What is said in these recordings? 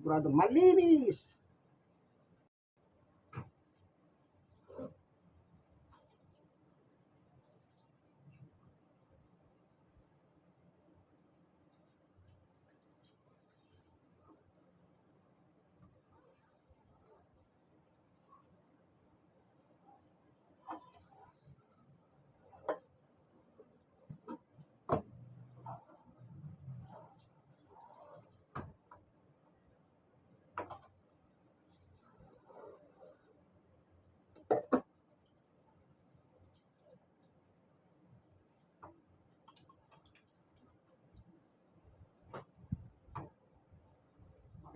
sigurado malinis.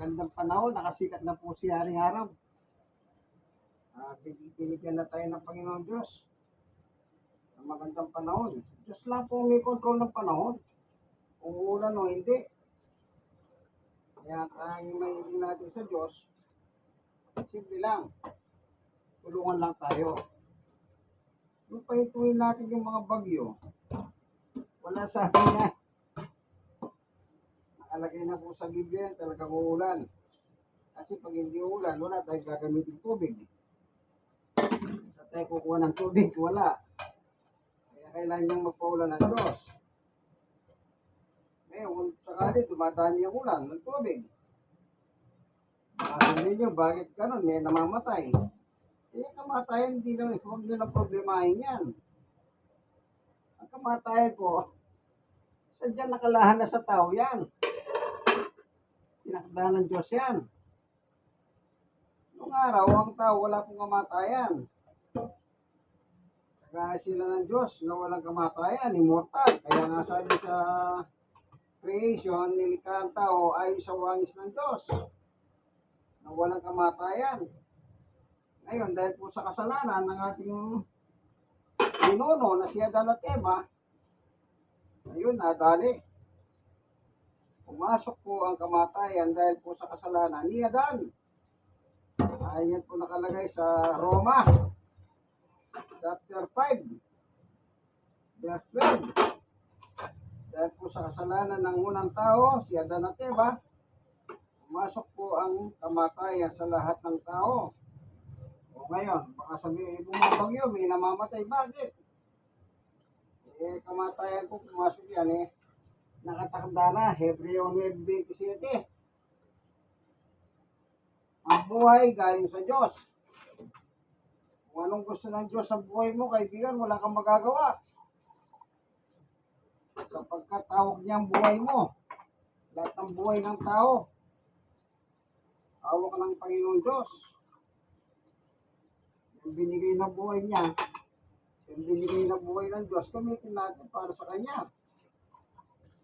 Magandang panahon, nakasikat na po si Haring Araw. Binigyan na tayo ng Panginoon Diyos. Ang magandang panahon. Diyos lang po may control ng panahon. Kung uulan o hindi. Kaya tayo may hiling natin sa Diyos. Simple lang. Tulungan lang tayo. Kung pahituin natin yung mga bagyo, wala sa akin niya. Nakalagay na po sa Biblia, talagang uulan. Kasi pag hindi uulan, wala tayong gagamitin tubig. Sa tayo kukuha ng tubig, wala. Kaya kailangan niyang magpaulan ng Diyos. Ngayon, kung sakali, dumadami ang ulan ng tubig. Sabihin niyo, bakit ganun? May namamatay. Kaya kamatayan, hindi na, huwag nyo na problemahin yan. Ang kamatayan ko, sadya nakalahan na sa tao yan. Tinakda ng Diyos yan. Noong araw, ang tao wala pong kamatayan. Kaya sila ng Diyos na walang kamatayan, immortal. Kaya nga sabi sa creation, nilikha ang tao ay sa wangis ng Diyos na walang kamatayan. Ngayon, dahil po sa kasalanan ng ating pinuno na si Adan at Eva, ayun, nadali. Pumasok po ang kamatayan dahil po sa kasalanan ni Adan. Ayan po nakalagay sa Roma, chapter 5, verse 12. Dahil po sa kasalanan ng unang tao, si Adan at Eva, pumasok po ang kamatayan sa lahat ng tao. O ngayon, baka sabihin, bumabagyo, may namamatay. Bakit? Kamatayan po, pumasok yan nakatakda na, Hebreo 9:27. Ang buhay galing sa Diyos. Kung anong gusto ng Diyos sa buhay mo, kaibigan, wala kang magagawa. Sapagkat tawag niya ang buhay mo. Lahat ng buhay ng tao, hawak ng Panginoon Diyos. Yung binigay na buhay niya, yung binigay na buhay ng Diyos, gamitin natin para sa Kanya.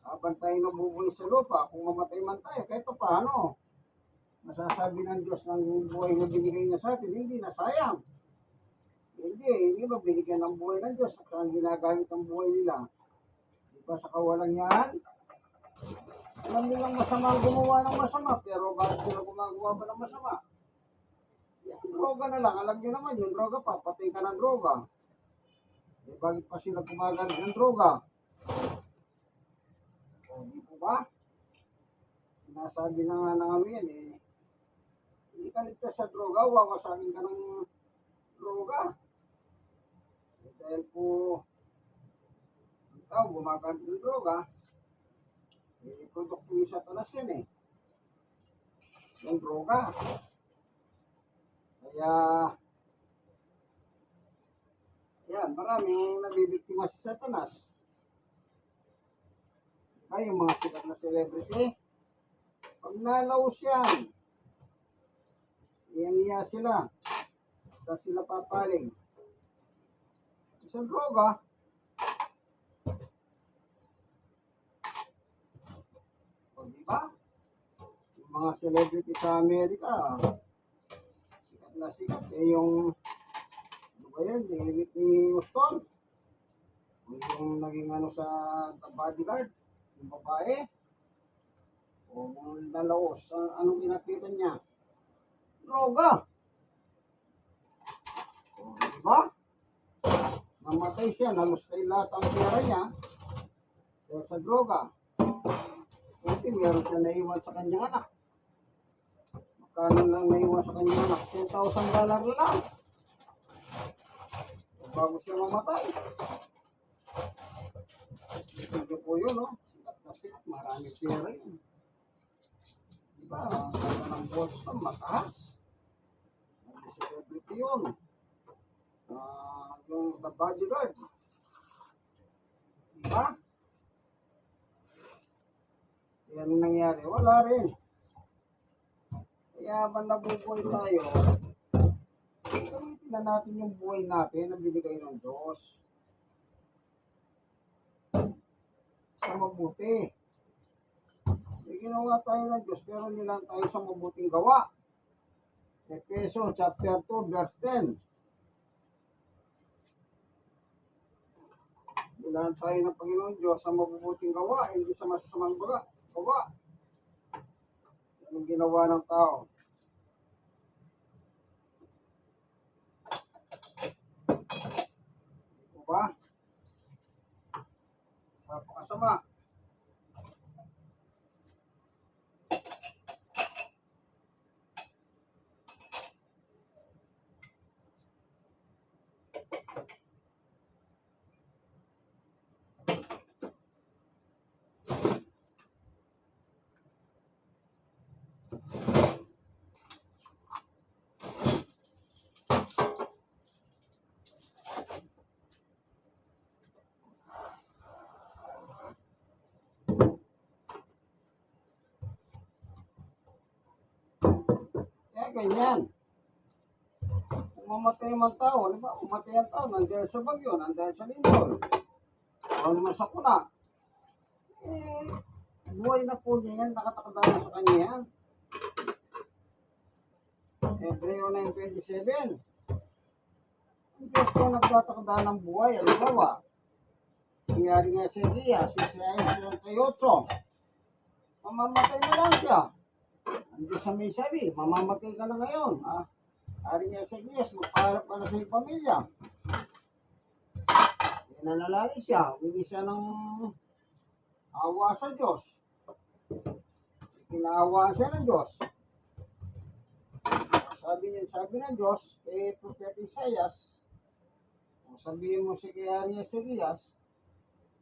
Habang tayo nabubuhay sa lupa, kung mamatay man tayo, kahit paano, masasabi ng Diyos ng buhay na binigay niya sa atin, hindi na sayang. Hindi ba binigyan ng buhay ng Diyos at ang ginagamit ng buhay nila? Di ba sa kawalang yan? Alam nilang masama ang gumawa ng masama, pero bakit sila gumagawa ba ng masama? Yung droga na lang, alam niyo naman, yung droga pa, patay ka ng droga. Bakit pa sila gumagamit ng droga? Di po ba? Sinasabi na nga namin yan hindi ka ligtas sa droga, wawasakin ka ng droga. Dahil po ikaw gumagamit ng droga, produkto yung Satanas yan yung droga. Kaya yan, maraming nabibiktima sa Satanas. Ay, yung mga sikat na celebrity, pag nalaos yan, iyan sila. Tapos sila papaling. Isang droga. O, diba? Yung mga celebrity sa Amerika, sikat na sikat. Yung, ano ba yan? Whitney Houston. Yung naging sa The Bodyguard. Yung babae, o nalaos, anong kinakita niya? Droga. O, diba? Namatay siya, nalustay lahat ang pera niya dahil sa droga. Kasi meron siya naiwan sa kanyang anak. Magkano lang naiwan sa kanya anak? $10,000 lang. Bago siya mamatay. Sige po yun, no? Sikat na sikat. Marami pera yun. Diba? Ang ganda ng Boston, mataas. Disability yun. Yung The Bodyguard. Diba? Yan ang nangyari. Wala rin. Kaya habang nabubuhay tayo, gamitin na natin yung buhay natin na binigay ng Diyos. Sa mabuti. May ginawa tayo ng Diyos, pero nilang tayo sa mabuting gawa. Efeso chapter 2 verse 10. Nilang tayo ng Panginoon Diyos sa mabubuting gawa, hindi sa masasamang gawa. Yan ang ginawa ng tao. Ito ba? Napakasama. Kaya ganyan. Kung mamatay man tao, di ba? Mamatay ang tao, nandiyan sa bagyo, nandiyan sa lindol. O naman sa kuna. Buhay na po niya yan, nakatakda na sa kanya yan. Hebreo 9:27. Ang Diyos po nagtatakda ng buhay, alibawa. Nangyari nga sa Elias, Isaiah 38. Mamamatay na lang siya. Ang Diyos sa may sabi, mamamatay ka na ngayon. Hari nga sa Elias, magpaharap ka na sa iyong pamilya. Nanalangin siya, humingi siya ng awa sa Diyos. Kinaawa siya ng Diyos. Sabi ng Diyos, Prophet Isaiah, sabihin mo si kaya niya si Elias,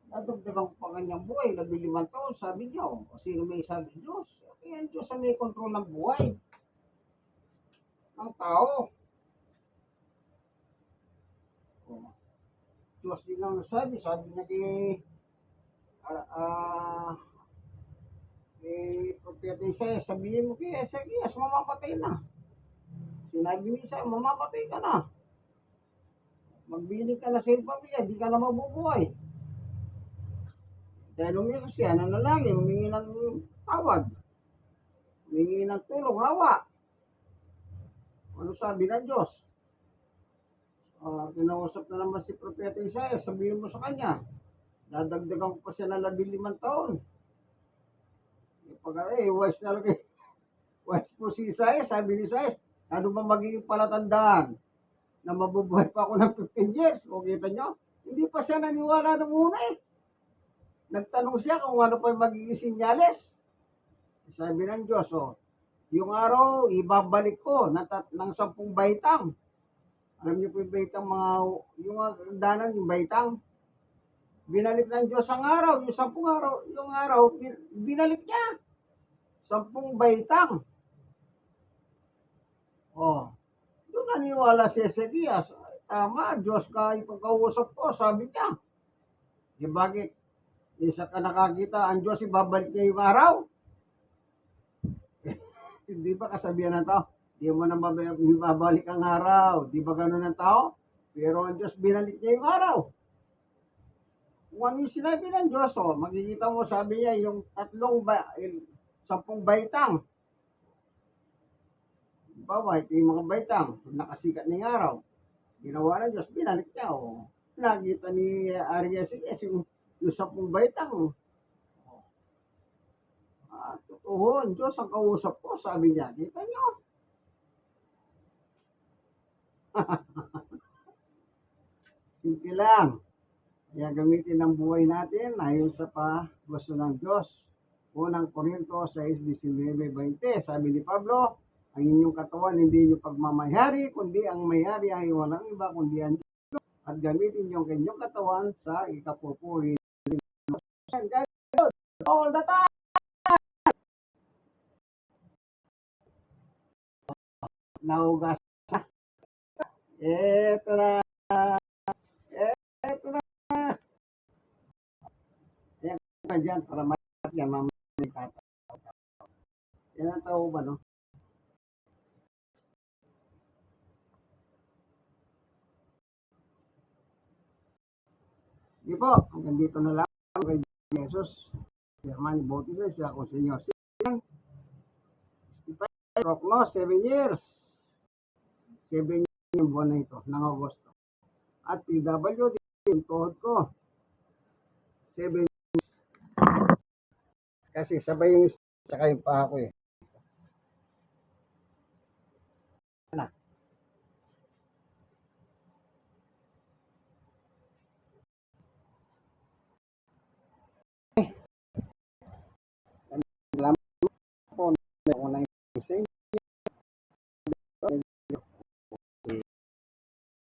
nadagdagan ko pa kanyang buhay, 15 taon, sabi niya. O sino may sabi Diyos? Kaya ang Diyos ang may kontrol ng buhay ng tao. Diyos din ang sabi niya kay Prophet Isaiah, sabihin mo kay Ezekias, mamamatay na. Sinabi ni Isaiah, mamamatay ka na. Magbinig ka na sa iyong pamilya, di ka na mabubuhay. Dahil umiyak siya, nanalangin, humingi ng tawad. Humingi ng tulong, awa. Ano sabi ng Diyos? Kinausap na naman si Propeta Isaiah, sabihin mo sa kanya, dadagdagan ko pa siya ng 15 taon. Wise talaga. Wise po si Isaiah, sabi ni Isaiah, ano ba magiging palatandaan na mabubuhay pa ako ng 15 years? O kita nyo, hindi pa siya naniwala ng una eh. Nagtanong siya kung ano pa yung magiging sinyales. Sabi ng Diyos, yung araw, ibabalik ko ng 10 baitang. Alam niyo po yung baitang yung danan, yung baitang. Binalik ng Diyos ang araw, yung 10 araw, yung araw, binalik niya. 10 baitang. Doon naniwala si Ezekias. Tama, Diyos ka itong kausap ko, sabi niya. Bakit? Isa ka nakakita, ang Diyos ibabalik niya yung araw. Hindi ba kasabihan ng tao? Di mo na mababalik ang araw. Di ba ganun ang tao? Pero ang Diyos binalik niya yung araw. Kung ano yung sinabi ng Diyos, makikita mo, sabi niya, yung 10 baitang. Bawa, ito yung mga baitang, nakasikat ng araw. Ginawa ng Diyos, binalik niya. Nakita ni Arias, yung 10 baitang. Totoo, ang Diyos ang kausap ko, sabi niya. Kita niyo. Simple lang. Kaya gamitin ang buhay natin ayon sa gusto ng Diyos. Unang Korinto 6:19-20, sabi ni Pablo, Ang inyong katawan, hindi nyo pagmamayari, kundi ang mayari ay walang iba, kundi ang Diyos. At gamitin yung kanyang katawan sa ikapupuhin. All the time! Naugas na. Eto na. Eto na. Ayan ka dyan para matat yan. Mamay tata. Yan ang tao ba, no? Sige po, hanggang dito na lang kay Jesus. German Bautista, siya ako sa inyo. 65, Rokno, 7 years. 7 years yung buwan na ito, ng Agosto. At PWD, yung tuhod ko. 7 kasi sabay yung saka yung pa ako eh. Na. Salamat po. Ako na yung